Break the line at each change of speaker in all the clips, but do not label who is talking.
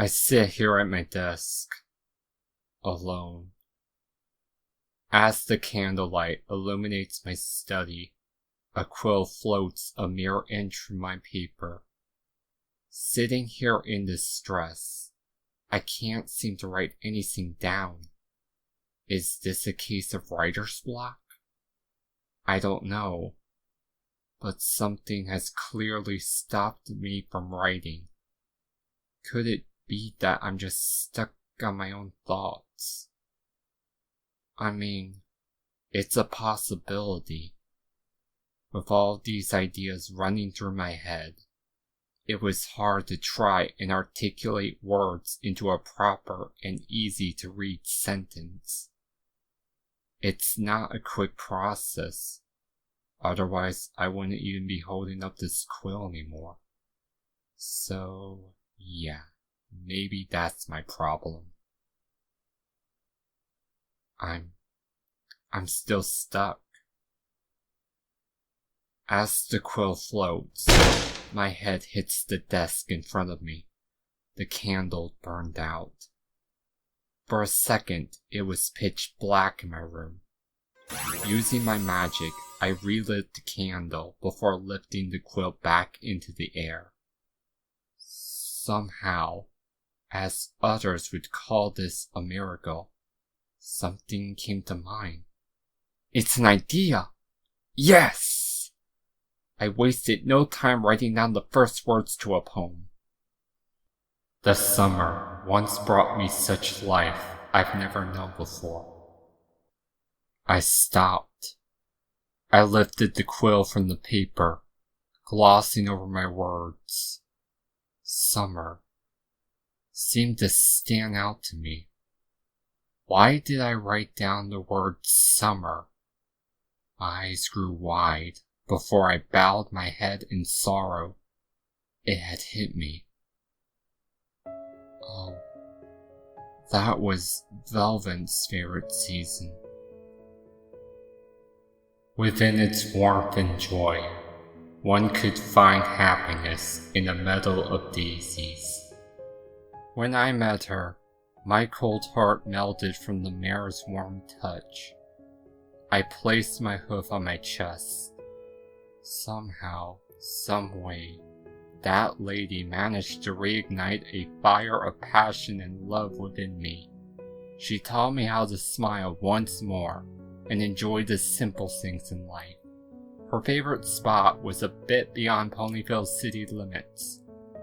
I sit here at my desk, alone. As the candlelight illuminates my study, a quill floats a mere inch from my paper. Sitting here in distress, I can't seem to write anything down. Is this a case of writer's block? I don't know, but something has clearly stopped me from writing. Could it be that I'm just stuck on my own thoughts? I mean, it's a possibility. With all these ideas running through my head, it was hard to try and articulate words into a proper and easy to read sentence. It's not a quick process, otherwise I wouldn't even be holding up this quill anymore. So, yeah, maybe that's my problem. I'm still stuck. As the quill floats, my head hits the desk in front of me. The candle burned out. For a second, it was pitch black in my room. Using my magic, I relit the candle before lifting the quill back into the air. Somehow, as others would call this a miracle, something came to mind. It's an idea! Yes! I wasted no time writing down the first words to a poem. The summer once brought me such life I've never known before. I stopped. I lifted the quill from the paper, glossing over my words. Summer seemed to stand out to me. Why did I write down the word summer? My eyes grew wide before I bowed my head in sorrow. It had hit me. Oh, that was Velvet's favorite season. Within its warmth and joy, one could find happiness in a meadow of daisies. When I met her, my cold heart melted from the mare's warm touch. I placed my hoof on my chest. Somehow, someway, that lady managed to reignite a fire of passion and love within me. She taught me how to smile once more and enjoy the simple things in life. Her favorite spot was a bit beyond Ponyville's city limits.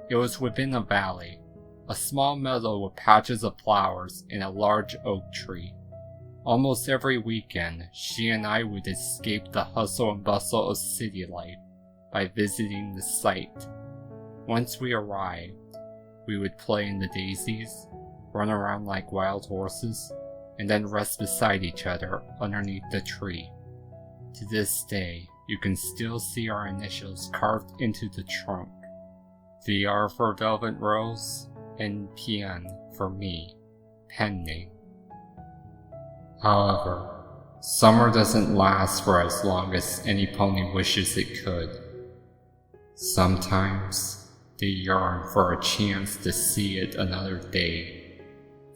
It was within a valley, a small meadow with patches of flowers and a large oak tree. Almost every weekend, she and I would escape the hustle and bustle of city life by visiting the site. Once we arrived, we would play in the daisies, run around like wild horses, and then rest beside each other underneath the tree. To this day, you can still see our initials carved into the trunk. VR for Velvet Rose, and PN for me, pen name. However, summer doesn't last for as long as any pony wishes it could. Sometimes, they yearn for a chance to see it another day.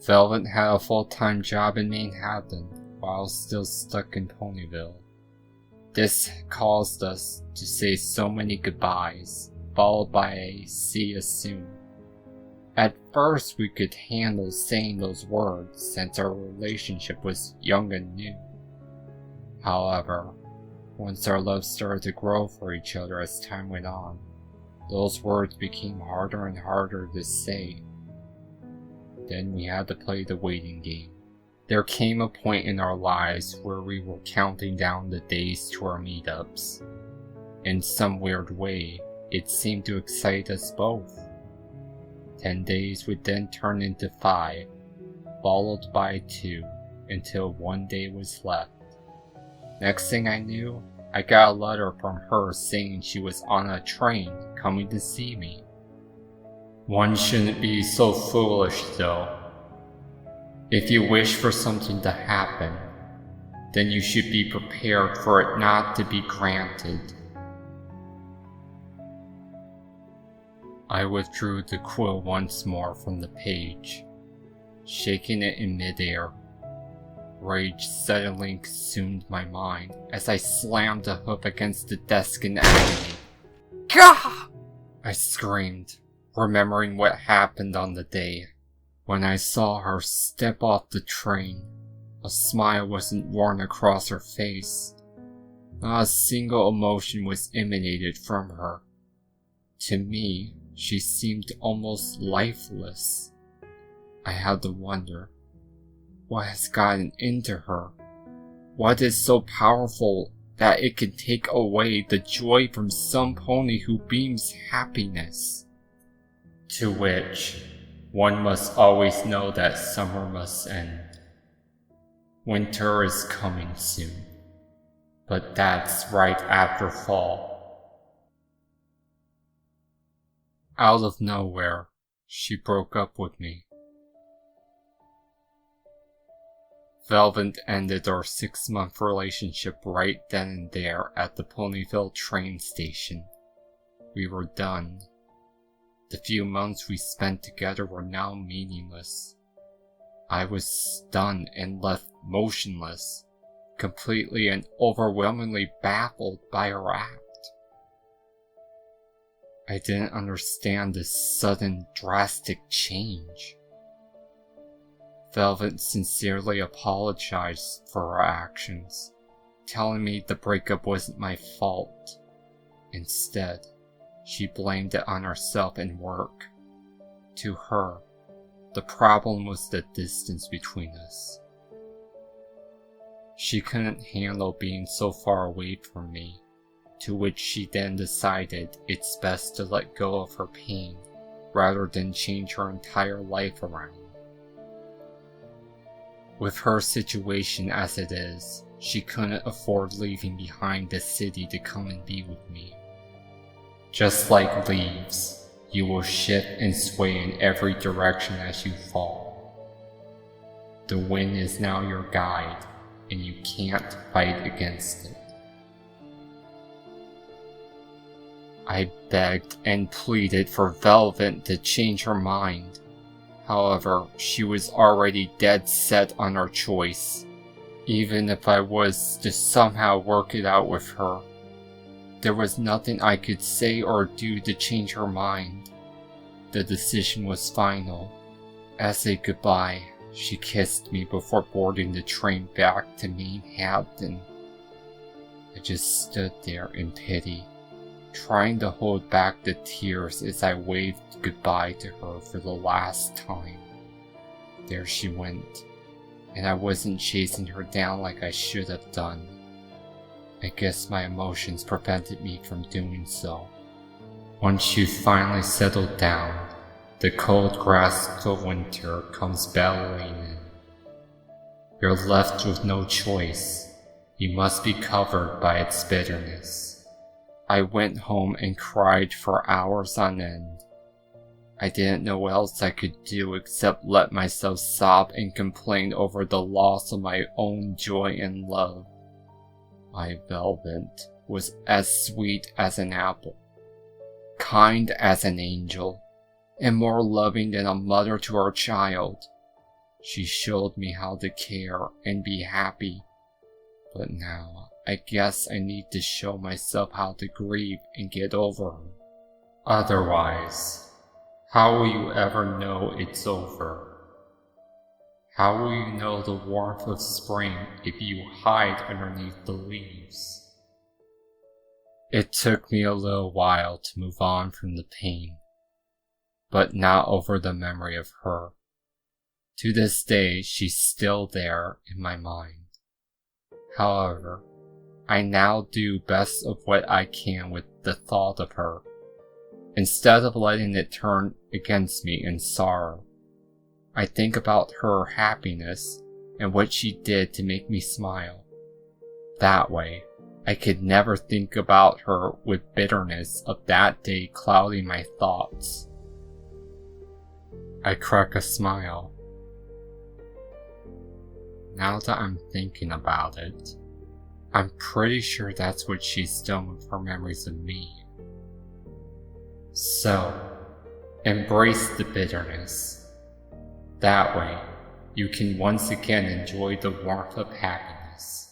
Velvet had a full-time job in Manhattan while still stuck in Ponyville. This caused us to say so many goodbyes, followed by a see you soon. At first we could handle saying those words since our relationship was young and new. However, once our love started to grow for each other as time went on, those words became harder and harder to say. Then we had to play the waiting game. There came a point in our lives where we were counting down the days to our meetups. In some weird way, it seemed to excite us both. 10 days would then turn into 5, followed by 2, until 1 day was left. Next thing I knew, I got a letter from her saying she was on a train coming to see me. One shouldn't be so foolish though. If you wish for something to happen, then you should be prepared for it not to be granted. I withdrew the quill once more from the page, shaking it in midair. Rage suddenly consumed my mind as I slammed the hook against the desk in agony. Gah! I screamed, remembering what happened on the day when I saw her step off the train. A smile wasn't worn across her face. Not a single emotion was emanated from her. To me, she seemed almost lifeless. I had to wonder, what has gotten into her? What is so powerful that it can take away the joy from some pony who beams happiness? To which, one must always know that summer must end. Winter is coming soon, but that's right after fall. Out of nowhere, she broke up with me. Velvet ended our 6-month relationship right then and there at the Ponyville train station. We were done. The few months we spent together were now meaningless. I was stunned and left motionless, completely and overwhelmingly baffled by her act. I didn't understand this sudden, drastic change. Velvet sincerely apologized for her actions, telling me the breakup wasn't my fault. Instead, she blamed it on herself and work. To her, the problem was the distance between us. She couldn't handle being so far away from me, to which she then decided it's best to let go of her pain rather than change her entire life around. With her situation as it is, she couldn't afford leaving behind the city to come and be with me. Just like leaves, you will shift and sway in every direction as you fall. The wind is now your guide, and you can't fight against it. I begged and pleaded for Velvet to change her mind. However, she was already dead set on her choice. Even if I was to somehow work it out with her, there was nothing I could say or do to change her mind. The decision was final. As a goodbye, she kissed me before boarding the train back to Manhattan. I just stood there in pity, trying to hold back the tears as I waved goodbye to her for the last time. There she went, and I wasn't chasing her down like I should have done. I guess my emotions prevented me from doing so. Once you finally settled down, the cold grasp of winter comes bellowing in. You're left with no choice. You must be covered by its bitterness. I went home and cried for hours on end. I didn't know what else I could do except let myself sob and complain over the loss of my own joy and love. My Velvet was as sweet as an apple, kind as an angel, and more loving than a mother to her child. She showed me how to care and be happy, but now I guess I need to show myself how to grieve and get over her. Otherwise, how will you ever know it's over? How will you know the warmth of spring if you hide underneath the leaves? It took me a little while to move on from the pain, but not over the memory of her. To this day, she's still there in my mind. However, I now do best of what I can with the thought of her, instead of letting it turn against me in sorrow. I think about her happiness and what she did to make me smile. That way, I could never think about her with bitterness of that day clouding my thoughts. I crack a smile. Now that I'm thinking about it, I'm pretty sure that's what she's done with her memories of me. So, Embrace the bitterness. That way, you can once again enjoy the warmth of happiness.